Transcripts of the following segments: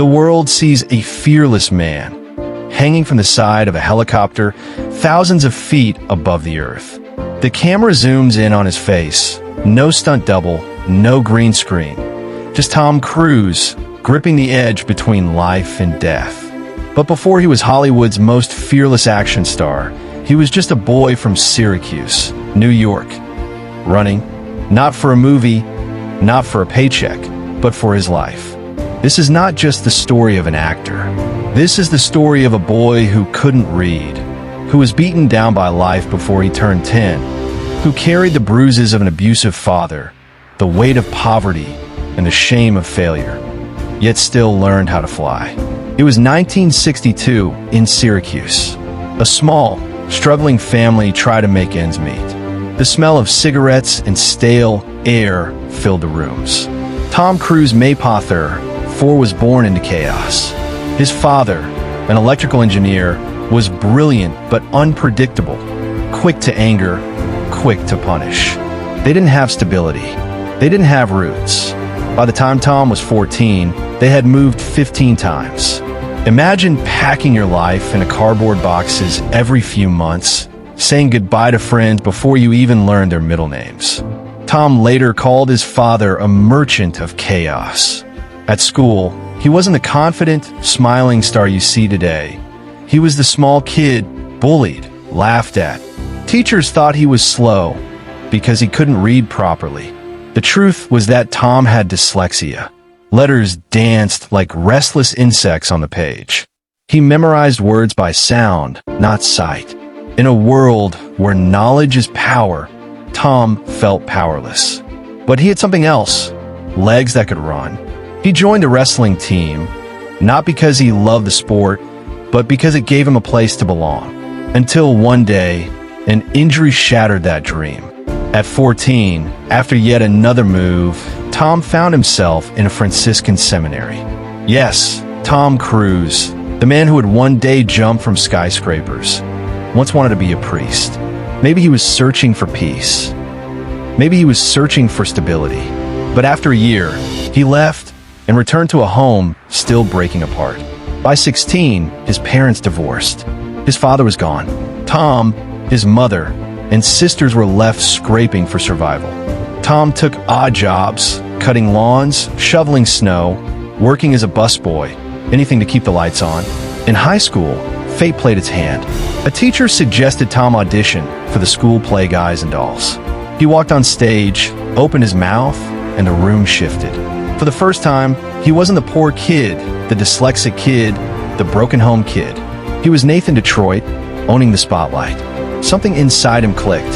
The world sees a fearless man, hanging from the side of a helicopter thousands of feet above the earth. The camera zooms in on his face. No stunt double, no green screen. Just Tom Cruise, gripping the edge between life and death. But before he was Hollywood's most fearless action star, he was just a boy from Syracuse, New York, running, not for a movie, not for a paycheck, but for his life. This is not just the story of an actor. This is the story of a boy who couldn't read, who was beaten down by life before he turned 10, who carried the bruises of an abusive father, the weight of poverty, and the shame of failure, yet still learned how to fly. It was 1962 in Syracuse. A small, struggling family tried to make ends meet. The smell of cigarettes and stale air filled the rooms. Tom Cruise Maypother IV was born into chaos. His father, an electrical engineer, was brilliant but unpredictable, quick to anger, quick to punish. They didn't have stability. They didn't have roots. By the time Tom was 14, they had moved 15 times. Imagine packing your life in cardboard boxes every few months, saying goodbye to friends before you even learned their middle names. Tom later called his father a merchant of chaos. At school, he wasn't the confident, smiling star you see today. He was the small kid, bullied, laughed at. Teachers thought he was slow because he couldn't read properly. The truth was that Tom had dyslexia. Letters danced like restless insects on the page. He memorized words by sound, not sight. In a world where knowledge is power, Tom felt powerless. But he had something else, legs that could run. He joined a wrestling team, not because he loved the sport, but because it gave him a place to belong. Until one day, an injury shattered that dream. At 14, after yet another move, Tom found himself in a Franciscan seminary. Yes, Tom Cruise, the man who would one day jump from skyscrapers, once wanted to be a priest. Maybe he was searching for peace. Maybe he was searching for stability. But after a year, he left and returned to a home still breaking apart. By 16, his parents divorced. His father was gone. Tom, his mother, and sisters were left scraping for survival. Tom took odd jobs, cutting lawns, shoveling snow, working as a busboy, anything to keep the lights on. In high school, fate played its hand. A teacher suggested Tom audition for the school play Guys and Dolls. He walked on stage, opened his mouth, and the room shifted. For the first time, he wasn't the poor kid, the dyslexic kid, the broken home kid. He was Nathan Detroit, owning the spotlight. Something inside him clicked.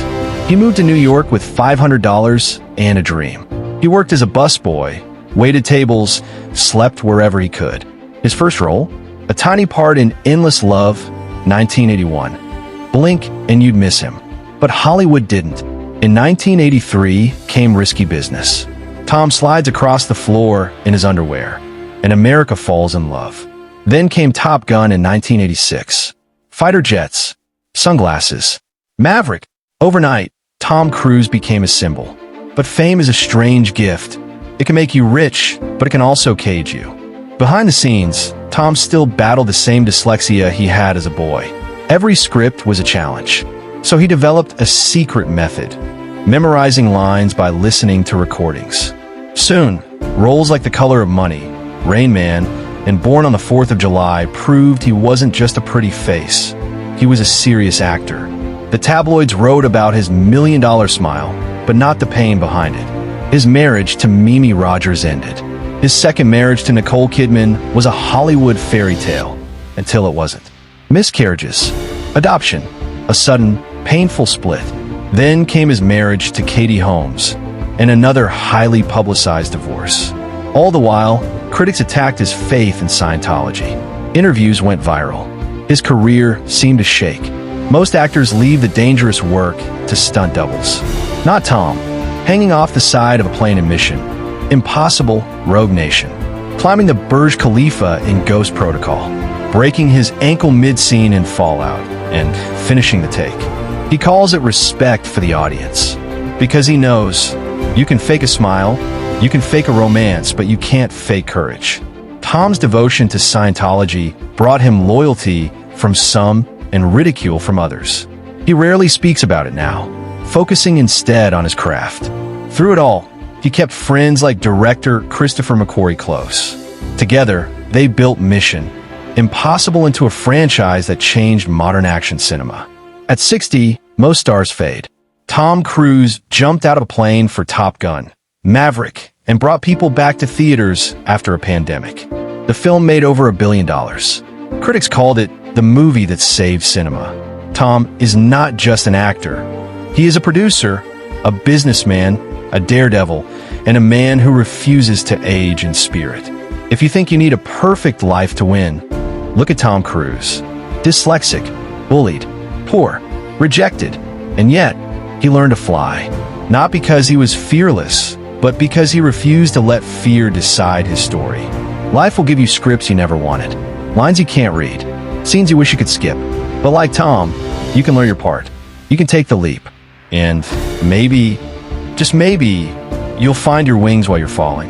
He moved to New York with $500 and a dream. He worked as a busboy, waited tables, slept wherever he could. His first role? A tiny part in Endless Love, 1981. Blink and you'd miss him. But Hollywood didn't. In 1983 came Risky Business. Tom slides across the floor in his underwear, and America falls in love. Then came Top Gun in 1986. Fighter jets, sunglasses, Maverick. Overnight, Tom Cruise became a symbol. But fame is a strange gift. It can make you rich, but it can also cage you. Behind the scenes, Tom still battled the same dyslexia he had as a boy. Every script was a challenge. So he developed a secret method, memorizing lines by listening to recordings. Soon, roles like The Color of Money, Rain Man, and Born on the 4th of July proved he wasn't just a pretty face. He was a serious actor. The tabloids wrote about his million-dollar smile, but not the pain behind it. His marriage to Mimi Rogers ended. His second marriage to Nicole Kidman was a Hollywood fairy tale, until it wasn't. Miscarriages, adoption, a sudden, painful split. Then came his marriage to Katie Holmes, and another highly publicized divorce. All the while, critics attacked his faith in Scientology. Interviews went viral. His career seemed to shake. Most actors leave the dangerous work to stunt doubles. Not Tom, hanging off the side of a plane in Mission Impossible, Rogue Nation, climbing the Burj Khalifa in Ghost Protocol, breaking his ankle mid-scene in Fallout, and finishing the take. He calls it respect for the audience, because he knows you can fake a smile, you can fake a romance, but you can't fake courage. Tom's devotion to Scientology brought him loyalty from some and ridicule from others. He rarely speaks about it now, focusing instead on his craft. Through it all, he kept friends like director Christopher McQuarrie close. Together, they built Mission Impossible into a franchise that changed modern action cinema. At 60, most stars fade. Tom Cruise jumped out of a plane for Top Gun, Maverick, and brought people back to theaters after a pandemic. The film made over $1 billion. Critics called it the movie that saved cinema. Tom is not just an actor. He is a producer, a businessman, a daredevil, and a man who refuses to age in spirit. If you think you need a perfect life to win, look at Tom Cruise. Dyslexic, bullied, poor, rejected, and yet he learned to fly. Not because he was fearless, but because he refused to let fear decide his story. Life will give you scripts you never wanted, lines you can't read, scenes you wish you could skip. But like Tom, you can learn your part. You can take the leap. And maybe, just maybe, you'll find your wings while you're falling.